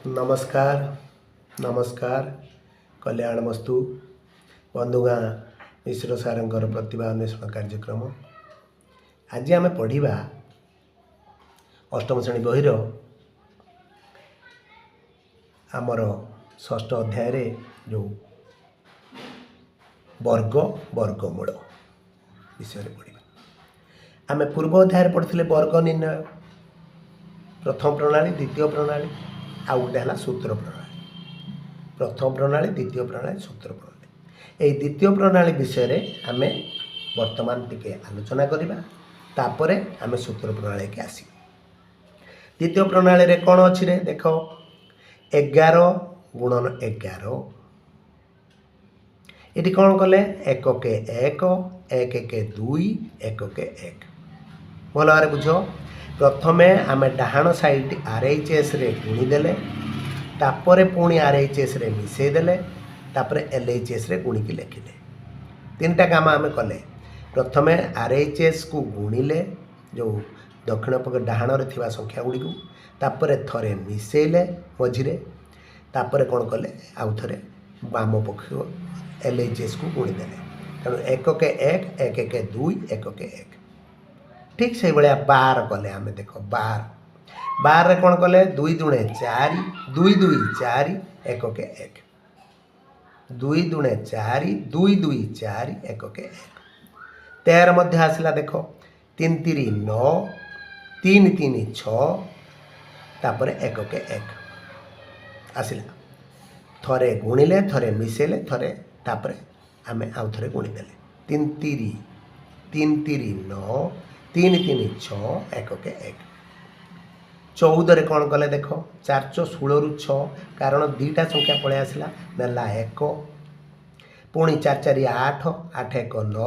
नमस्कार नमस्कार कल्याणमस्तु बंधुगा मिश्र सारंगर प्रतिभा अन्वेषण कार्यक्रम आज आम पढ़ा अष्टम श्रेणी बहिर आमर षष्ठ अध्याय जो वर्ग वर्गमूल विषय पढ़ा आम पूर्व अध्याय पढ़ते वर्ग निर्णय प्रथम प्रणाली द्वितीय प्रणाली आ गोटे है सूत्र प्रणाली प्रथम प्रणाली द्वितीय प्रणाली सूत्र प्रणाली यही द्वितीय प्रणाली विषय आम वर्तमान टिके आलोचना करवा तापर आम सूत्र प्रणाली के आस द्वितीय प्रणाली रे कौन अच्छी रे देख 11 गुणन 11 ये कौन कले एक के एक के 2 एक के 1 भल भाव बुझ प्रथमे आम डाहाण साइड RHS रे गुणीदेले तापर पुणी RHS रे मिसेदेले तापर LHS रे गुणिकी लिखिले तीनटा काम आम कले प्रथमे RHS को गुणिले जो दक्षिण पक्ष डाहाण रे थिबा संख्या गुड़ी को तापर थरे मिसेले मझिरे तापर कौन कले आउ थरे बाम पक्ष LHS को गुणीदेले तेणु एक के एक के 2 एक के 1 ठीक से भाया 12 कले आम देख 12 रे कौन कले 2 दुणे 4 2 2 4 एक के 1 2 दुणे 4 2 2 4 एक के 1 13 मध्य आसला देख 3 3 9 3 3 6 तापर एक के 1 आसला थरे गुणिले थरे मिसेले थरे तापर आम आउ थे गुणीदेले 3 3 9 3 3 6 एक के 1 14 रे कौन कले देख 4 4 16 रु 6 कारण दीटा संख्या पलि आसला नेला 1 पुणी 4 4 8 8 1 9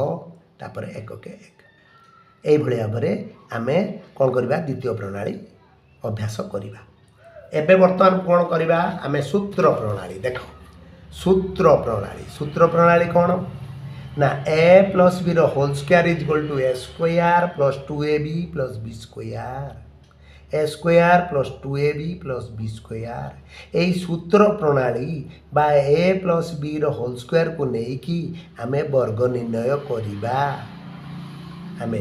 तापर एक के 1 यही भाव में आम कौन करवा द्वितीय प्रणाली अभ्यास करवा एबे वर्तमान कौन करवा आम सूत्र प्रणाली देख सूत्र प्रणाली कौन ना a plus b whole square is equal to a square plus 2ab plus b square a square plus 2ab plus b square यही सूत्र प्रणाली बा a plus b whole square को लेकिन आम वर्ग निर्णय करवा आम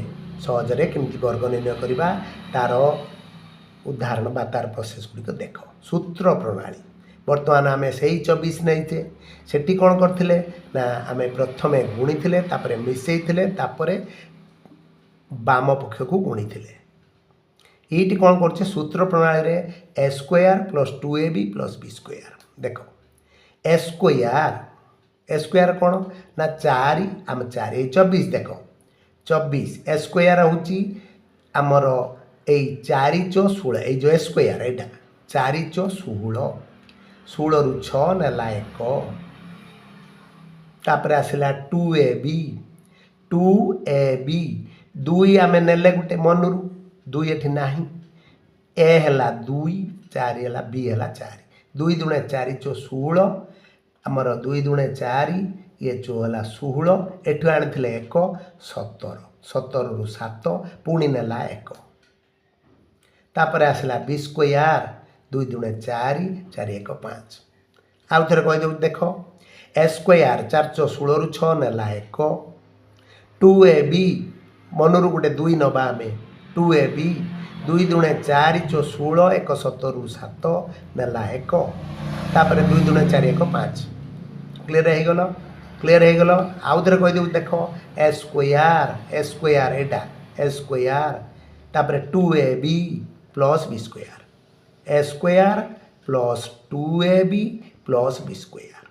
सहजरे केमती वर्ग निर्णय करवा तार उदाहरण बा तार प्रोसेस गुड़िक देख सूत्र प्रणाली बर्तमान आम से 24 नहीं सेठी कौन करथिले ना आम प्रथमे गुणी थिले तापरे मिसई थिले तापरे बाम पक्ष को गुणी थिले ये कौन करछे सूत्र प्रणाली रे a square plus 2ab plus b square देख a स्क्वायर कौन ना 4 आम 4 24 देख 24 a स्क्वायर होची आमर ए 4 चो 16 ए जो a स्क्वायर एटा 4 चो 16 रु 6 नेला 1 तापर आसला 2ab 2 आम नेले गोटे मनरू 2 एठी नाही ए हला 2 4 हला b हला 4 2 दुणे 4 चो 16 आमर 2 दुणे 4 ये चो हला 16 एठु आनिथिले 1 17 रु 7 पुणी नेला 1 तापर आसला b स्क्वायर 2 दुणे 4 4 1 5 आउ थे कहीदे देख a स्क्वायर 4 चो 16 रु 6 नेला 1 2ab मनरू गोटे 2 नवा आम 2ab 2 दुणे 4 चो 16 1 17 रु 7 नेला 1 तापर 2 दुणे 4 1 5 क्लीयर हो गल आउ थे कहीदे देख a square Etah a square तापर 2ab plus b square a square plus 2ab plus b square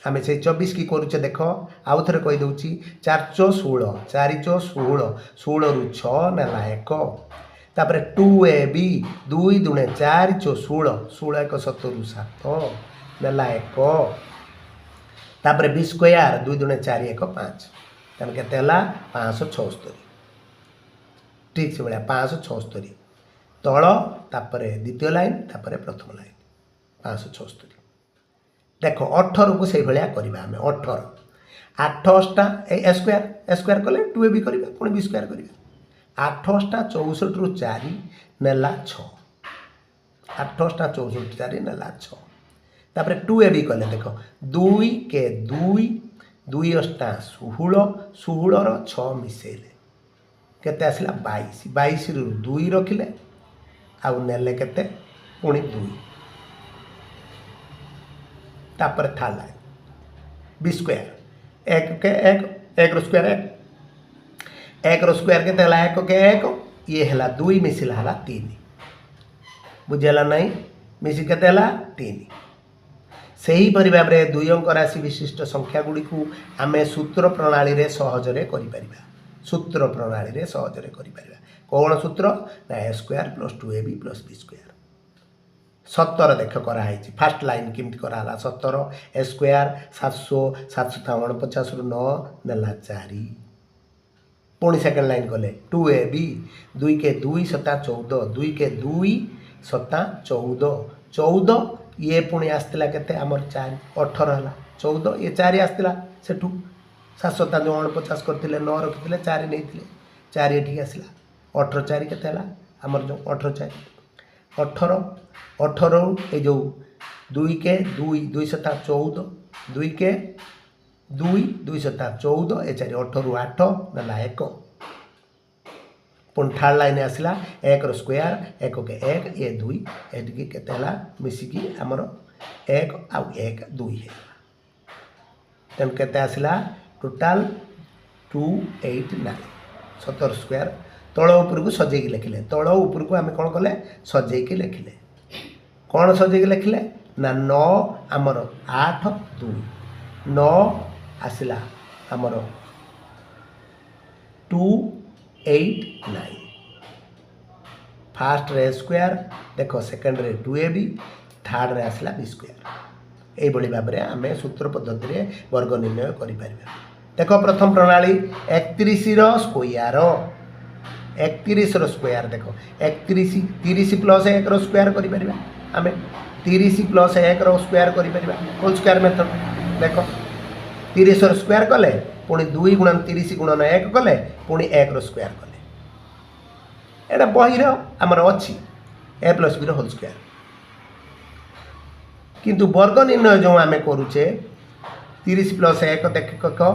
आम से 24 की करुचे देख आउ थे कहीदे 4 चो 16 4 चो 16 रु 6 नेला 1 तापर 2ab 2 दुणे 4 चो 16 1 17 रु 7 नेला 1 तापर b स्क्वायर 2 दुणे 4 1 5 तेना के 576 ठीक से भाया 576 तल तापर द्वितीय लाइन तापर प्रथम लाइन 576 देख 18 को से भाया करवा आम 18 8टा ए स्क्वायर कले 2ab करवा पुणी b स्क्वायर करवा 8टा 64 रु 4 नेला 6 आठ 64 4 नेला 6 तापर 2ab कले देख 2 के 2 2 8 16 16 6 मिसेले केते आसला 22 22 रु 2 रखिले आउ नेले केते पुणी 2 तापर थाला बी स्क्वायर 1 के 1 1 रो स्क्वायर 1 रो स्क्वायर केते हला 1 के 1 ये हला 2 मिसिला हला 3 बुझेला नहीं मिसी केते हला 3 सही परि भाव रे दुई अंक राशि विशिष्ट संख्या गुडी को आमे सूत्र प्रणाली रे सहजरे करि परिबा सूत्र प्रणाली रे सहजरे करि परिबा कोन सूत्र ना a square plus 2ab plus b square 70 देख करा है फर्स्ट लाइन किमती करा हला 70 a स्क्वायर 700 750 रु 9 नेला 4 पुणी सेकंड लाइन कले 2ab 2 के 2 7 14 2 के 2 7 14 14 ये पुणी आसला केते आमर 4 18 हला 14 ये 4 आसला सेठू 700 जो 49 करथिले 9 रखिथिले 4 नेथिले 4 एठी आसला 18 4 केते हला आमर जो 18 4 18 18 ए जो 2 के 2 2 7 14 2 के 2 2 7 14 ए 4 18 रु 8 नला 1 पुन थर्ड लाइन आसला 1 रो स्क्वायर 1 के 1 ये 2 एटी केते हला मिसिकी हमर 1 आ 1 2 है तन केते आसला टोटल 289 70 स्क्वायर तळ ऊपर को सजे के लिखले तळ ऊपर को हम कोन कले सजे के लिखले कोन सजे के लिखले ना 9 हमर 8 2 9 आसला हमर 289 फास्ट रे स्क्वायर देखो सेकंड रे 2ab थर्ड रे आसला b स्क्वायर ए बड़ी भाबरे हमें सूत्र पद्धति रे वर्ग निर्णय करि परिबा देखो प्रथम प्रणाली 31 रो स्क्वायर 31 रो स्क्वायर देखो 31 30 प्लस 1 रो स्क्वायर करि परिबा हमें 30 प्लस 1 रो स्क्वायर करि परिबा होल स्क्वायर मेथड देखो 30 रो स्क्वायर कले पुणी 2 गुणन 30 गुणन 1 कले पुणी 1 रो स्क्वायर कले एटा बही रो हमर अछि a प्लस b रो होल स्क्वायर किंतु वर्ग निर्णय जो आमे करूचे 30 प्लस 1 देख क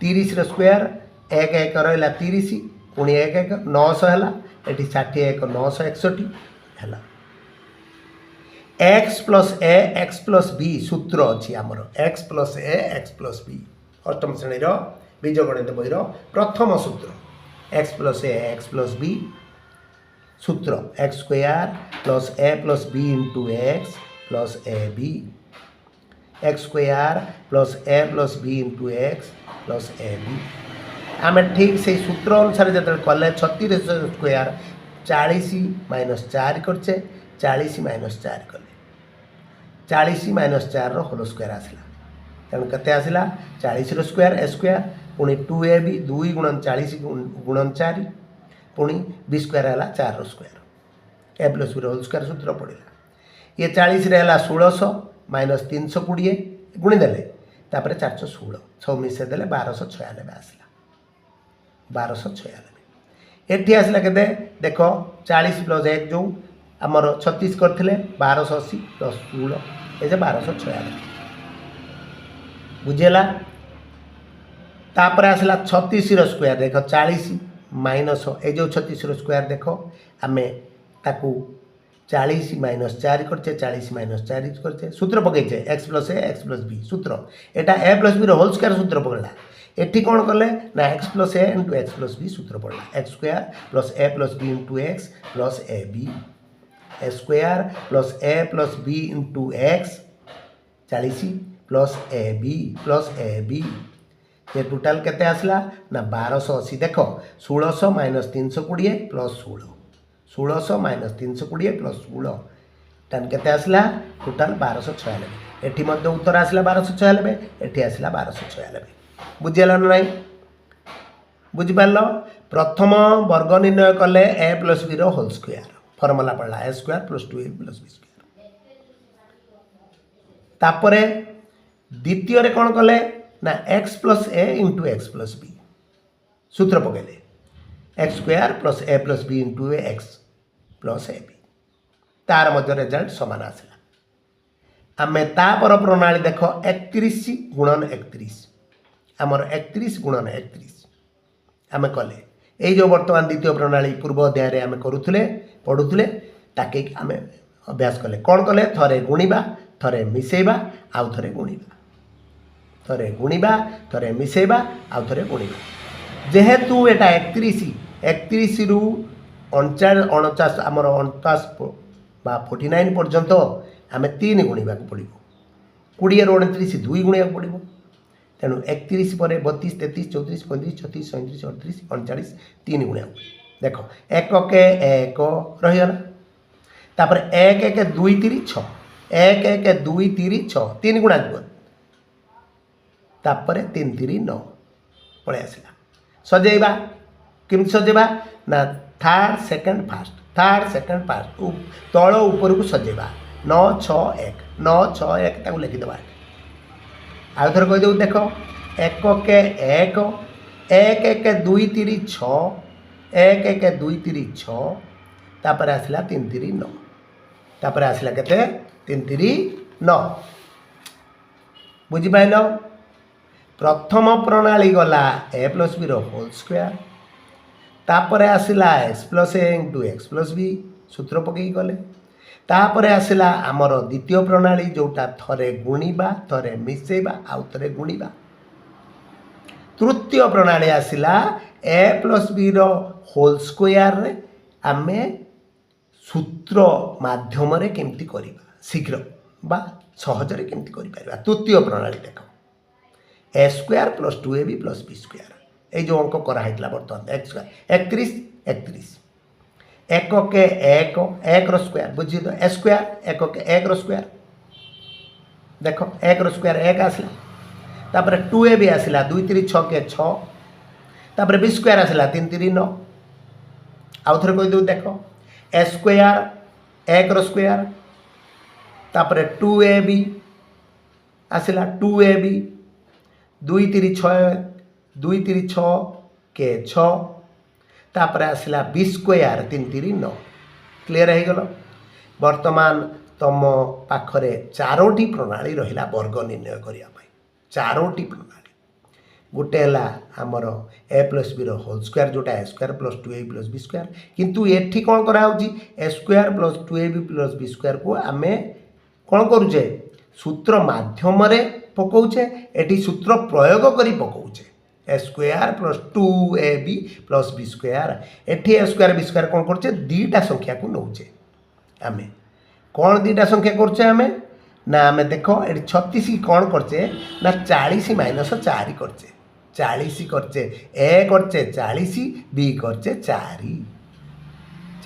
30 रो स्क्वायर 1 1 रहला 30 पुणी 1 1 900 हला एटी 60 1 961 हला x plus a x plus b सूत्र अछि हमर x plus a x plus b अष्टम श्रेणी रो बीजगणित बही रो प्रथम सूत्र x plus a x plus b सूत्र x square plus a plus b into x plus ab x square plus a plus b into x plus ab आम ठीक से सूत्र अनुसार जो कले 36 स्क्वायर 40 माइनस 4 करचे 40 माइनस 4 कले 40 माइनस 4 होल स्क्वायर आसला तेणु केते आसला 40 रो स्क्वायर a स्क्वायर पुणी 2ab 2 गुणन 40 गुणन 4 पुणी b स्क्वायर हला 4 रो स्क्वायर a प्लस b रो होल स्क्वायर सूत्र पड़िला ये 40 रे हला 1600 माइनस 320 गुणी देले तापर 416 6 मिसे देले 1296 आसला 1296 एठी आसला केते देखो 40 प्लस 1 जो हमर 36 करथिले 1280 प्लस 16 ए जे 1296 बुझेला तापर आसला 36 रो स्क्वायर देखो 40 माइनस ए जो 36 रो स्क्वायर देखो आमे ताकू 40 माइनस 4 करछे 40 माइनस 4 करछे सूत्र पकैछे x plus a x plus b सूत्र एटा a प्लस b रो होल स्क्वायर सूत्र पकड़ला एठी कोन करले ना x plus a into x plus b सूत्र पड़ला x square plus a plus b into x plus ab a square plus a plus b into x 40 plus ab ये टोटल केते आसला ना 1280 देखो 1600 minus 320 plus 16 minus 320 plus 16 ton केते आसला total 1296 एठी मध्य उत्तर आसला 1296 एठी आसला 1296 बुझियला नहीं बुझि पारलो प्रथम वर्ग निर्णय कले a प्लस b रो होल स्क्वायर फॉर्मूला पड़ला a square plus 2a plus b square तापरे द्वितीय रे कोन कले ना x plus a into x plus b सूत्र पकेले x square plus a plus b into x plus ab तार मध्य रिजल्ट समान आसला आम तापर प्रणाली देख 31 गुणन 31 आमर 31 गुणन 31 आम कले ये जो बर्तमान द्वितीय प्रणाली पूर्व अध्याय आम करुले पढ़ुले ताके आम अभ्यास कले कौन कले थरे गुणिबा थरे मिसेबा आउ थरे गुणिबा थरे गुणिबा थरे मिसेबा आउ थरे गुणिबा जेहेतु एटा 31 रु 49 आमर 49 बा 49 पर्यंत आम 3 गुणिबा पड़ो 20 रु 29 2 गुणिया पड़ो तेणु 31 पर 32 33 34 35 36 37 38 39 3 गुणिया देख एक के एक रहीगला तापर 1 1 2 3 6 1 1 2 3 6 3 गुणा जीवन तापर 3 3 9 पलि आसला सजेबा केमती सजेबा ना थर्ड सेकंड फास्ट तल ऊपर को सजेबा 9 6 1 9 6 1 ताको लिखिदेवा आउ थर कहीदेव देख एक के एक 1 1 2 3 6 1 1 2 3 6 तापर आसला 3 3 9 तापर आसला केते 3 3 9 बुझिपाइल प्रथम प्रणाली गला a plus B whole square तापर आसला s plus a into X plus B सूत्र पकई गले तापर आसला आमर द्वितीय प्रणाली जोटा थरे गुणिबा थरे मिसेबा आउ थरे गुणिबा तृतीय प्रणाली आसला a plus B whole square रे आमे सूत्र माध्यम रे केमती करिबा शीघ्र बा सहजरे केमती करि पारिबा तृतीय प्रणाली देख A square plus 2ab plus B square ये जो अंक कराइला बर्तमान एक्स स्क्वायर 31 31 एक के एक स्क्वायर बुझी तो ए स्क्वायर एक के एक स्क्वायर देख एक स्क्वायर एक आसला तापर 2ab आसला 2 3 6 के 6 तापर बी स्क्वायर आसला 3 3 9 आउ थरे कहि दउ देख ए स्क्वायर एक स्क्वायर तापर 2ab आसला 2ab 2 3 6 2 3 6 के 6 तापर आसला बी स्क्वायर 3 3 9 क्लियर हो गल वर्तमान तुम पाखरे चारोटी प्रणाली रहिला वर्ग निर्णय करिया पाई चारोटी प्रणाली गोटे है आमर A plus B whole square जोटा A square plus 2ab plus B square किंतु एठी कौन करा होची A square plus 2ab plus B square को आमे कौन करूचे सूत्र माध्यम रे पकाउचे एटी सूत्र प्रयोग करी पकाउचे A square plus 2ab plus B square एटी ए स्क्वायर बी स्क्वायर कौन करचे दीटा संख्या को नौचे आमे कौन दीटा संख्या करचे आमे ना आमे देखो एटी 36 की कौन करचे ना 40 माइनस 4 करचे 40 करचे ए करचे 40 बी करचे 4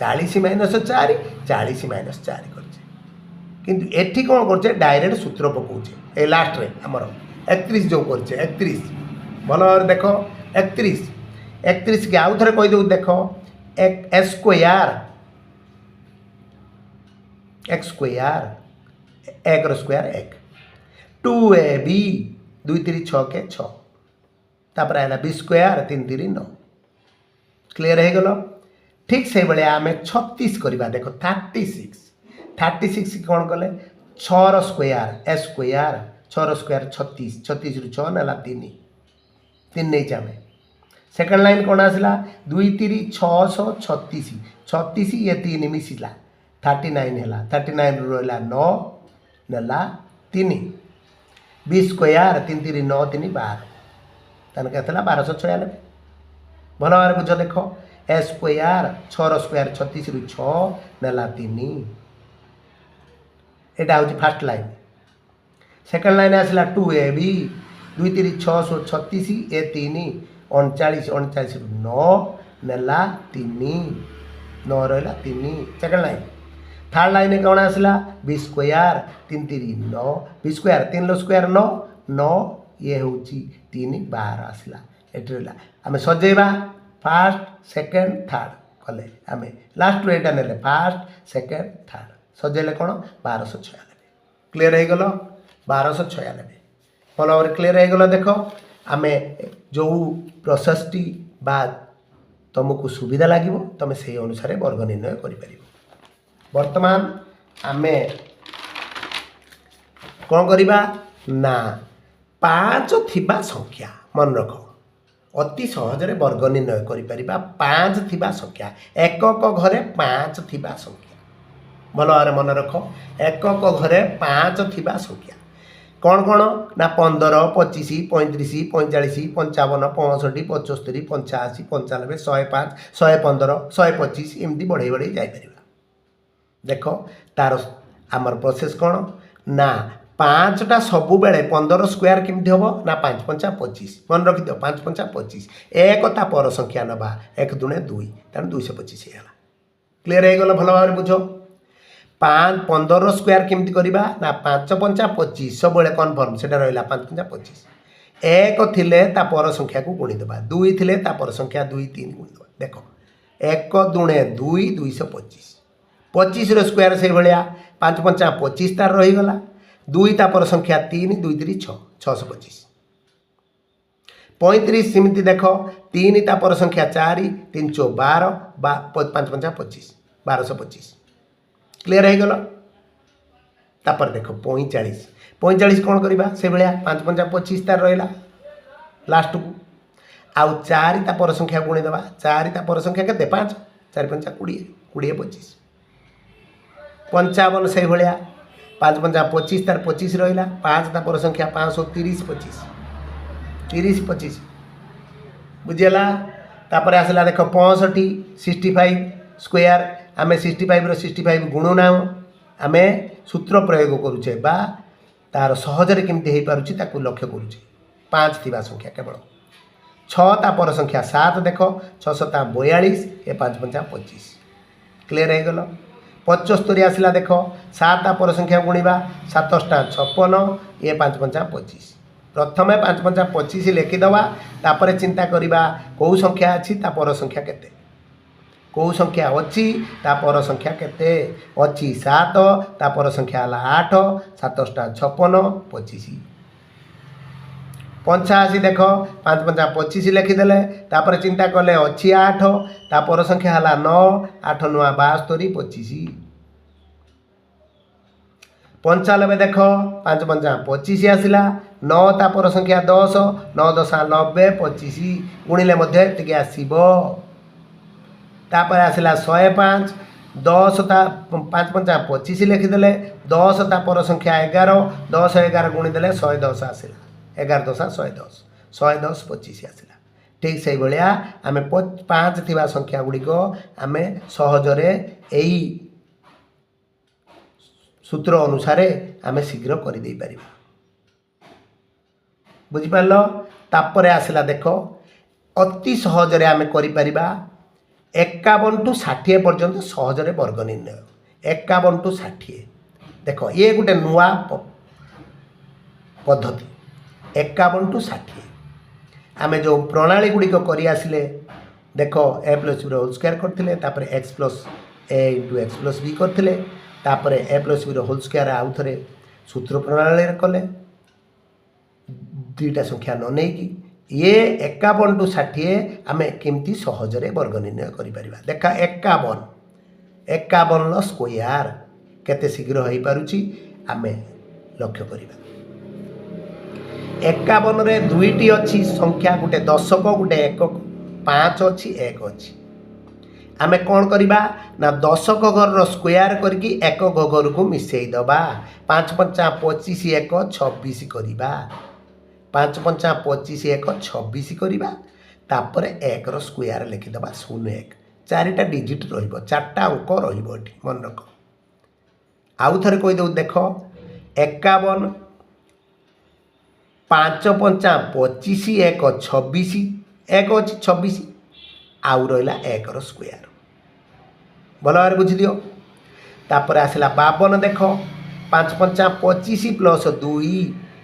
40 माइनस 4 40 माइनस 4 करचे किंतु एठी कौन करचे डायरेक्ट सूत्र पकाउचे ए लास्ट रे हमर 31 जो करचे 31 भल देखो 31 के आउ थे कहीदे देख एक्स स्क्वायर एक स्क्वायर एक 2ab 2 3 6 के 6 तापर आला बी स्क्वायर 3 3 9 क्लियर हो गल ठीक से भाई आम 36 करवा देख 36 कौन कले 6 स्क्वायर ए स्क्वायर 6 स्क्वायर 36 36 रु 6 नाला 3 नहीं चाहे सेकंड लाइन कौन आसला 2 3 636 36 ये 3 मिसिला 39 है 39 रु रहा 9 नेला 3 बी स्क्वायर 3 3 9 3 12 तन के 1296 भल भाव बुझ देख ए स्क्वायर 6 स्क्वायर 36 रु 6 नेला 3 एटा हूँ फास्ट लाइन सेकंड लाइन आसला 2ab 2 3 6 36 ए 3 39 39 रु 9 नेला 3 9 रहा 3 सेकंड लाइन थर्ड लाइन कौन आसला B square 3 3 9 B square 3 square 9 9 ये हूँ 3 12 आसला ये रहा आम सजेबा फास्ट सेकेंड थर्ड कले आम लास्ट रू यहाँ ने फास्ट सेकेंड थर्ड सजेले कौन 1296 क्लीयर हो गल 1296 भल भाव क्लीयर हो गल देख आम जो प्रोसेसटी बा तुमको सुविधा लगे तुम से अनुसार वर्ग निर्णय कर। वर्तमान आमे कौन करवा ना 5 थिबा संख्या मन रख अति सहजरे वर्ग निर्णय करिपरिबा 5 थिबा संख्या एकक घरे 5 थिबा संख्या भल भाव मन रख एकक घरे 5 थिबा संख्या कौन कौन ना 15 25 35 45 55 65 75 85 95 105 115 125 एमती बढ़े बढ़े जापर देख तार आमर प्रोसेस कौन ना 5टा सबु बेले 15 स्क्वायर केमती हम ना 5 5 25 मन रखि दियो 5 5 25 एक ता पर संख्या नबा 1 दुणे 2 तेणु 225 है क्लीयर हो गला भल भाव बुझ 15 स्क्वायर केमती करवा ना 5 5 25 सब कन्फर्म से रहा 5 5 25 एक थिले ता पर संख्या को गुणीदेवा 2 थिले ता पर संख्या 2 3 गुणीदेवा देख 1 दुणे 2 225 25 स्क्वायर से भाया 5 5 25 तार रहीगला 2 ता पर संख्या 3 2 3 6 625 35 सेमती देख 3 ता पर संख्या 4 3 4 12 5 5 25 1225 क्लीयर हो गल तापर देख 45 45 कौन करवा से भाया 5 5 25 तार रहा लास्ट को आउ 4 ता पर संख्या गुणीदेवा 4 ता पर संख्या के 5 4 5 20 20 25 55 से भाया 5 5 25 तार 25 रहा 5 ता पर संख्या 530 25 30 25 बुझीगला तापर आसला देख 65 65 स्क्वायर आम 65 65 गुणुना आम सूत्र प्रयोग करुचे बा तार सहजरे केमती हो पारुछि ताकू लक्ष्य करुचे 5 थिबा संख्या केवल 6 ता पर संख्या 7 देख 6 7 42 ए 5 5 25 क्लीयर हो गल 75 आसला देख 7 ता पर संख्या गुणिबा 7 56 ए 5 5 25 प्रथमे 5 5 25 लिखिदेवा तापर चिंता करवा कौ संख्या अच्छी ता पर संख्या केते कौ संख्या अच्छी ता पर संख्या केते अच्छी 7 ता पर संख्या है 8 7 56 25 85 देख 5 5 25 लिखिदेले तापर चिंता कले अच्छी 8 ता पर संख्या है 9 8 9 72 25 95 देख 5 5 25 आसला 9 ता पर संख्या 10 9 10 90 25 गुणिले मध्य आसब तापर आसला 105 10 ता 5 5 25 लिखिदेले 10 ता पर संख्या 11 10 11 गुणीदेले 110 आसला 11 10 110 110 25 आसला ठीक से भाया आम 5 थिबा संख्या गुड़िक आम सहजरे यही सूत्र अनुसार आम शीघ्र कर दे पार बुझिपार तापर आसला देख अति सहजरे आम कर 51 टू 60 पर्यंत सहजरे वर्ग निर्णय 51 टू 60 देख ये गोटे नुआ पद्धति 51 टू 60 आम जो प्रणाली गुड़िक कर आसिले देख ए प्लस बी होल स्क्वायर करते एक्स प्लस ए इंटू एक्स प्लस बी करते तापर ए प्लस बी होल स्क्वायर आउ थे सूत्र प्रणाली कले दुईटा संख्या न नहीं ये 51 टू 60 आम केमती सहजरे वर्ग निर्णय कर देखा 51 स्क्वायर केते शीघ्र हो पारुछि आम लक्ष्य करवा 51 रे दुईटी अच्छी संख्या गोटे दशक गोटे एकक 5 अच्छी 1 अच्छी आम कौन करवा ना दशक घर स्क्वायर करके एकक घर को मिसेईदबा 5 5 25 1 26 करवा 5 5 25 1 26 करवा तापर 1 स्क्वायर लिखिदबा 01 4टा डिजिट रहिबो 4टा अंक रहिबो एठी मन रख आउ थरे कहि दउ देख 51 5 5 25 1 26 1 अच्छी 26 आउ रहा 1 स्क्वायर भल भाव बुझी दियो तापर आसला 52 देख 5 5 25 प्लस 2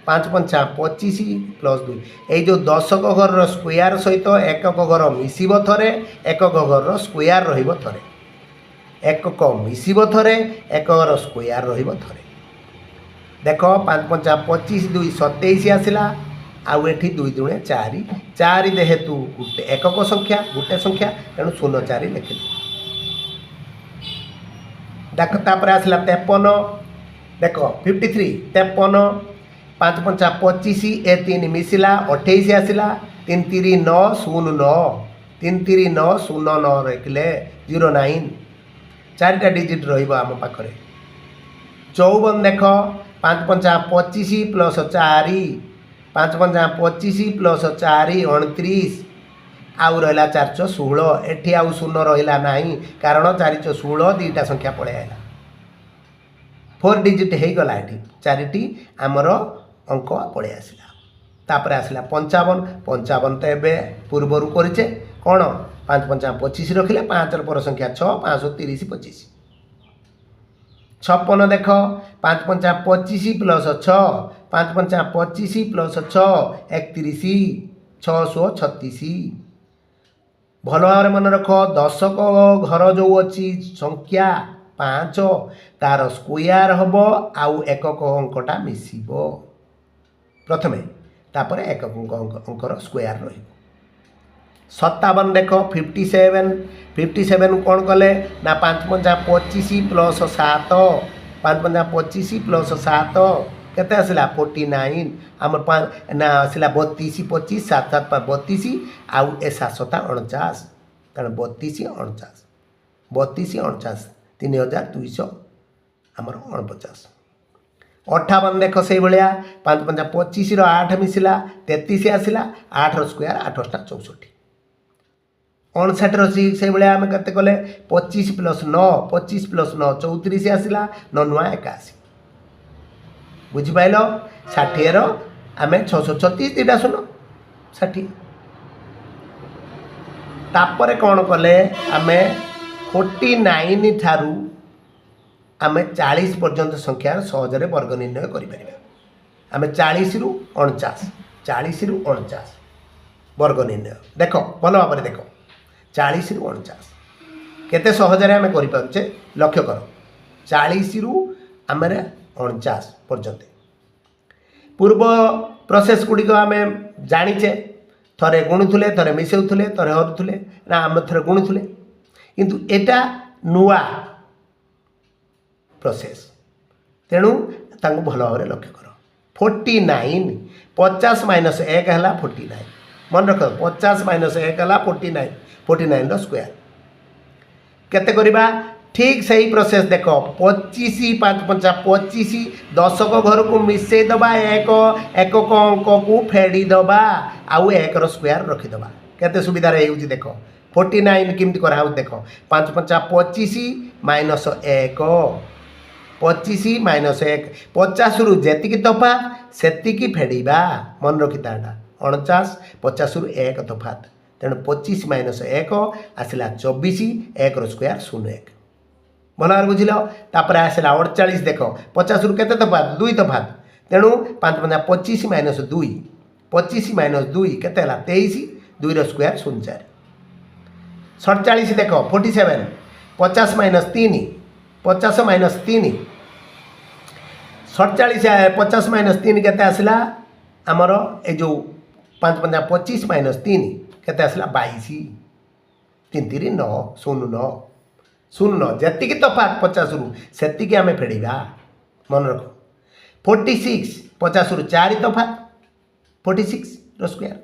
5 5 25 प्लस 2 ये जो दशक घर स्क्वायर सहित एकक घर मिसिब थरे एकक घर स्क्वायर रहिबो थरे एकक मिसिब थरे एकक स्क्वायर रहिबो थरे देख 5 5 25 2 27 आसला आउ एठी 2 दुणे 4 4 जेहेतु गोटे एकक संख्या गोटे संख्या तेणु 04 लिखिद देख तापर आसला 53 देख 53 53 5 5 25 ए 3 मिसिला 28 आसला 3 3 9 0 9 3 3 9 0 9 रखिले 09 चारिटा डिजिट रम पाखे 54 देख 5 5 25 प्लस 4 5 5 25 प्लस 4 29 आउ रहा 416 एटी आउ शून्य रहा ना कारण 416 दुईटा संख्या पड़े आला 4 डिजिट हो गला ये चारिटी आमर अंक पड़े आसला तापर आसला 55 55 तो एबे पूर्वर करे कौन 5 5 25 रखिले 5 पर संख्या 6 530 25 56 देख 5 5 25 प्लस 6 5 5 25 प्लस 6 31 636 भल भाव मन रख दशक घर जो अच्छी संख्या 5 तार स्क्वायर हम आउ एकक अंकटा मिसिब प्रथमे तापर एकक अंकर स्क्वायर रही 57 देख 57 कौन कले ना 5 5 25 प्लस 7 5 5 25 प्लस 7 केते आसला 49 आम ना आसला 32 25 7 7 32 आउ ए 7 49 कारण 32 49 32 49 3200 आमर 49 58 देख से भाया 5 5 25 8 मिसिला 33 आसला 8 स्क्वायर 8 8 64 59 से भाया आम के कले 25 प्लस 9 25 प्लस 9 34 आसला 9 9 81 बुझिपाल 60 आम 636 दुटा शून्य 60 तापर कौन कले आम 49 ठारू आम 40 पर्यंत संख्यार सहजरे वर्ग निर्णय करें आम 40 रु 49 40 रु 49 वर्ग निर्णय देख भल भाव देख 40 रु 49 केते सहजरे आम करें लक्ष्य कर 40 रु आम 49 पर्यंत पूर्व प्रोसेस गुड़िक आम जाचे थरे गुणुले थरे मिसाऊले थरे हरुले ना आम थरे गुणुले किंतु एटा नुआ प्रोसेस तेणु तांको भल भाव लक्ष्य कर 49 50 माइनस 1 है 49 मन रख 50 माइनस 1 है 49 49 स्क्वायर केते करिबा ठीक सही प्रोसेस देख 25 5 5 25 दशक घर को मिसई दबा एक एकक अंक को फेड़ी दबा आउ एक स्क्वायर रखीदबा केते सुविधा हो देख 49 केमती करा देख 5 5 25 माइनस 1 25 माइनस 1 50 रु जेतिकी तफात सेतिकी फेड़ीबा मन रखिता 49 50 रु 1 तफात तेणु 25 माइनस 1 आसला 24 1 स्क्वायर 01 भल भाव बुझिल तापर आसला 48 देख 50 रु केते तफात 2 तफात तेणु 5 5 25 माइनस 2 25 माइनस 2 केते 23 2 स्क्वायर 04 47 देख 47 50 माइनस 3 50 माइनस 3 47 50 माइनस 3 केते आसला आमर ए जो 5 5 25 माइनस 3 केते आसला 22 3 3 9 0 9 0 जी तफात 50 रु से आम फेड़ा मन रख 46 50 रु 4 तफात 46 स्क्वायर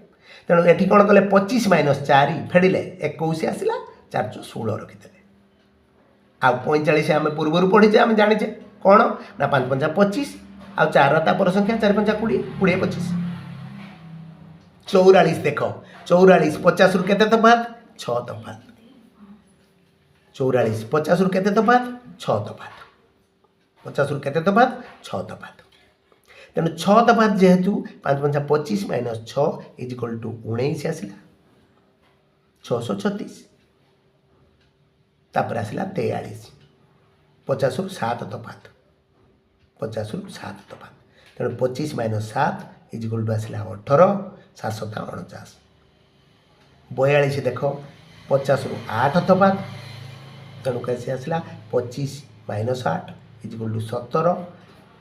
तेणु ये कौन कले 25 माइनस 4 फेड़े 21 आसला 416 रखीदे आ 45 आम पूर्वर पढ़ीचे आम जाचे कौन ना 5 5 25 आउ 4 पर संख्या 4 5 20 20 25 44 देख 44 50 रु केते तफात 6 तफात 44 50 रु केते तफात 6 तफात 50 रु केते तफात 6 तफात तेणु 6 तफात जेहेतु 5 5 25 माइनस 6 इज इक्वल टू 19 आसला 636 तापर आसला 43 50 रु 7 तफात 50 रु 7 तफात तेणु 25 माइनस 7 इज इक्वल टू आसला 18 7 7 49 42 देख 50 रु 8 तफात तेणु कैसे आसला 25 माइनस 8 इज इक्वल टू 17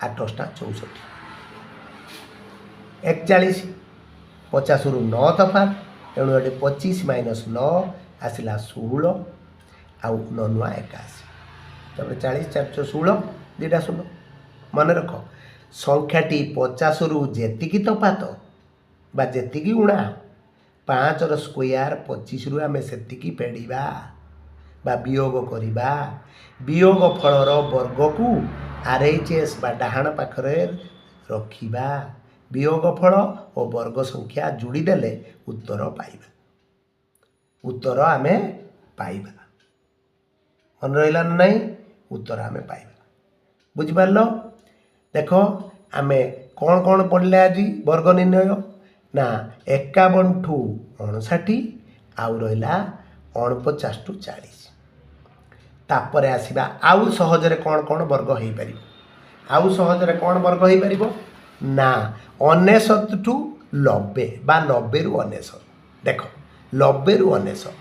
8 64 41 50 रु 9 तफात तेणु ये 25 माइनस 9 आसला 16 आउ 9 9 81 तापर 40 4 16 दुईटा शून्य मन रख संख्याटी 50 रु जेतिकी तफात बा जेतिकी उणा 5 रो स्क्वायर 25 रु आमे सेतिकी फेडिबा बा वियोग करिबा वियोग फलर वर्ग को RHS बा डाहाण पाखरे रखिबा वियोग फल और वर्ग संख्या जोड़ी देले उत्तर पाइबा उत्तर आमे पाइबा मन रहिला नहीं उत्तर आमे पाइबा बुझि पारलो देखो आमे कौन कौन पढ़ले आज वर्ग निर्णय ना 51 ठू 59 आउ रहिला 49 ठू 40 तापर आसीबा आउ सहजरे कौन कौन वर्ग हो पार आउ सहजरे कौन वर्ग हो पार ना 99 ठू 90 बा 90 रु 99 देख 90 रु 99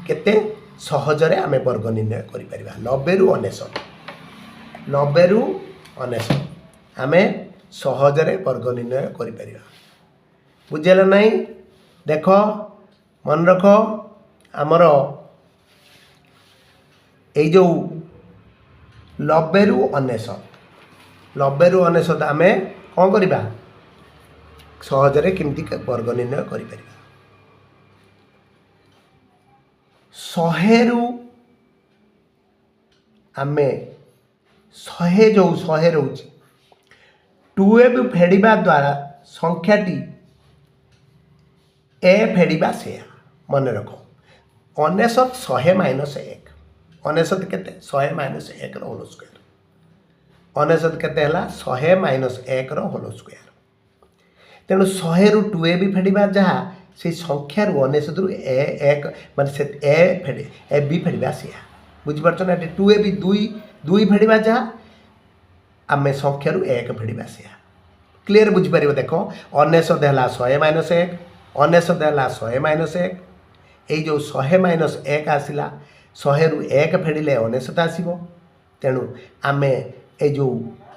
केते सहजरे आमे वर्ग निर्णय करि परिबा 90 रु 99 90 रु 99 आमे सहजरे वर्ग निर्णय करि परिबा बुझेला नहीं देख मन रख आमर ए जो 90 रु 99 90 रु 99 आमे कौन करिबा सहजरे केमती वर्ग निर्णय करि परिबा 100 रु आमे 100 जो 100 रोची 2 फेडिबा द्वारा संख्याटी ए फेडिबा से मन रख 99 100 माइनस 1 99 केते 100 माइनस 1 रो होल स्क्वायर 99 केते हला 100 माइनस 1 रो होल स्क्वायर तेणु 100 रु 2 भी फेडिबा जहा से संख्या रु 99 रु ए 1 माने से ए फेडे ए बी फेडिबा से बुझि परछ ना 2 भी 2 फेडिबा जहा आमे संख्या रु 1 फेडिबा से क्लियर बुझि परिबो देखो 99 देला 100 माइनस 1 99 देला 100 माइनस 1 ए जो 100 माइनस 1 आसिला 100 रु 1 फेडिले 99 आसीबो तेणु आमे ए जो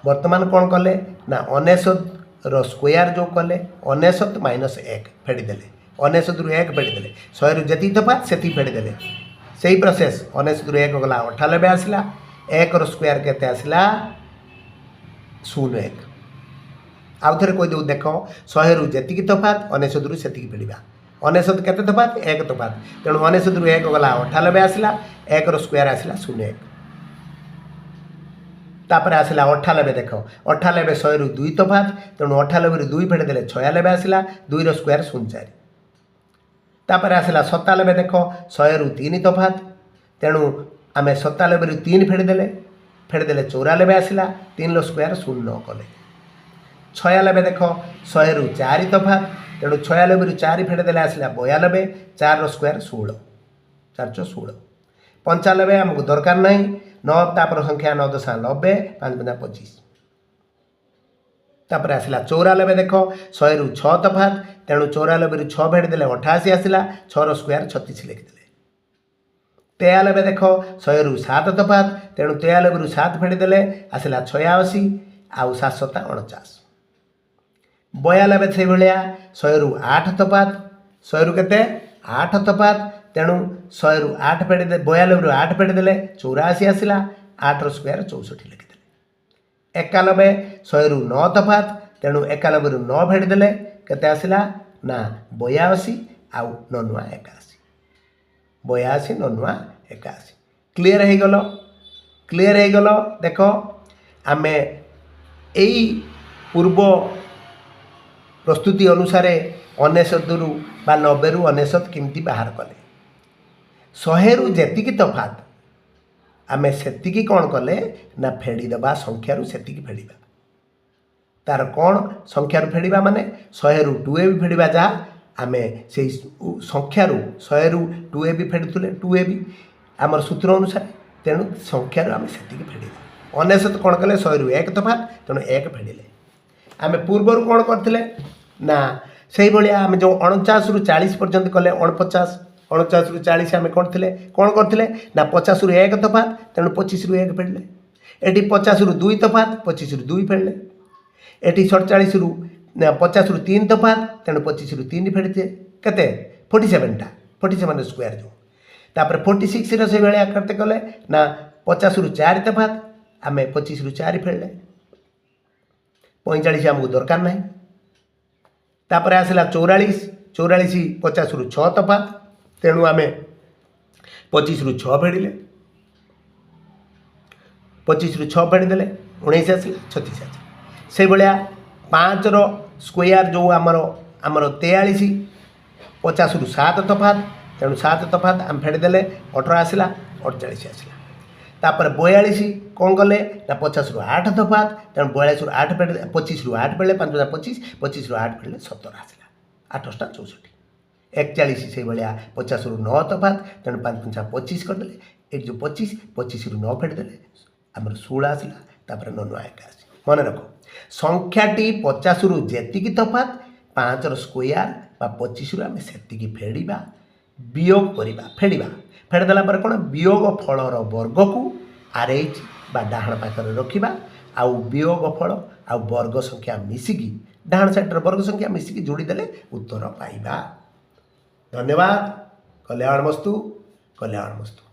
वर्तमान कौन कले ना 99 रो स्क्वायर जो कले 99 माइनस 1 फेडी देले 99 रु 1 फेडी देले 100 रु जति तफात सेति फेडी देले सही प्रोसेस 99 रु 1 गला 98 आसिला 1 रो स्क्वायर केते आसिला 01 आउ थरे कोइ दउ देखो 100 रु जति तफात 99 रु सेति फेडीबा 99 केते तफात 1 तफात तेणु 99 रु 1 गला 98 आसिला 1 रो स्क्वायर आसिला 01 तापर आसिला 98 देख 98 100 रु 2 तफात तेणु 98 रु 2 फेडी देले 96 आसिला 2 रो स्क्वायर 04 तापर आसिला 97 देख 100 रु 3 तफात तेणु आमे 97 रु 3 फेडी देले 94 आसिला 3 रो स्क्वायर 0 कले 96 देख 100 रु 4 तफात तेणु 96 रु 4 फेडी देले आसिला 92 4 रो स्क्वायर 16 4 16 95 हमको दरकार नहीं 9 तापर संख्या 9 10 90 5 5 25 तापर आसिला 94 देख 100 रु 6 तफात तेणु 94 रु 6 फेडी देले 88 आसिला 6 रो स्क्वायर 36 लिखि देले 93 देख 100 रु 7 तफात तेणु 93 रु 7 फेडी देले आसिला 86 आउ 7 7 49 92 से भलिया 100 रु 8 तफात 100 रु केते 8 तफात तेणु 100 रु 8 फेडी दे 92 रु 8 फेडी देले 84 आसिला 8 रो स्क्वायर 64 लिखि देले 91 100 रु 9 तफात तेणु 91 रु 9 फेडी देले केते आसिला ना 82 आउ 99 81 82 99 81 क्लियर हे गलो देखो आमे एई पूर्व प्रस्तुति अनुसार 99 रु बा 90 रु 99 केमती बाहर कले 100 रु जेतिकी तफात आमे सेतिकी कौन कले ना फेडी दबा संख्या रु सेतिकी फेडिबा तार कौन संख्या रु फेडिबा माने 100 रु 2 भी फेडिबा जा आमे से संख्या रु 100 रु 2 भी फेडुतले 2 भी आमर सूत्र अनुसार तेणु संख्या रु आमे सेतिकी फेडिबा 99 कौन कले 100 रु 1 तफात तेणु 1 फेडिले आमे पूर्व रु कौन करथिले ना सेही भलिया आमे जो 49 रु 40 पर्यंत कले 49 49 रु 40 आमे कौन करथिले ना 50 रु 1 तफात तेणु 25 रु 1 फेडले एटी 50 रु 2 तफात 25 रु 2 फेडले एटी 47 रु 50 रु 3 तफात तेणु 25 रु 3 फेडते केते 47 टा 47 स्क्वायर जो तापर 46 रो से बेले करते कले ना 50 रु 4 तफात आम 25 रु 4 फेड़े 45 आमको दरकार ना तापर आसला 44 50 रु 6 तफात तेणु आम 25 रु 6 फेड़े 25 रु 6 फेड़देले 19 आसला 36 आसला से भाया 5 रो स्क्वायर जो आमर 43 50 रु 7 तफात तेणु 7 तफात आम फेड़देले 18 आसला 48 आसला तापर 42 कौन कले ना 50 रु 8 तफात तेणु 42 रु 8 फेड़ 25 रु 8 फेड़े 5 25 25 रु 8 फेड़े 17 आसला 8 64 41 से भाया 50 रु 9 तफात तेणु 5 5 25 करदेले ये जो 25 रु 9 फेड़देले आमर 16 आसला तापर 9 1 आस मन रख संख्याटी 50 रु जेतिकी तफात 5 रो स्क्वायर बा 25 रु आम सेतिकी फेड़ा वियोग करवा फेड़ा फेड़देला कौन वियोग फलर वर्ग को RH बा डाहाण पाखर रखा आउ वियोग फल आउ वर्ग संख्या मिसिकी डाहाण साइड्र वर्ग संख्या मिसिकी जोड़ीदेले उत्तर पाइबा। धन्यवाद। कल्याणमस्तु कल्याणमस्तु।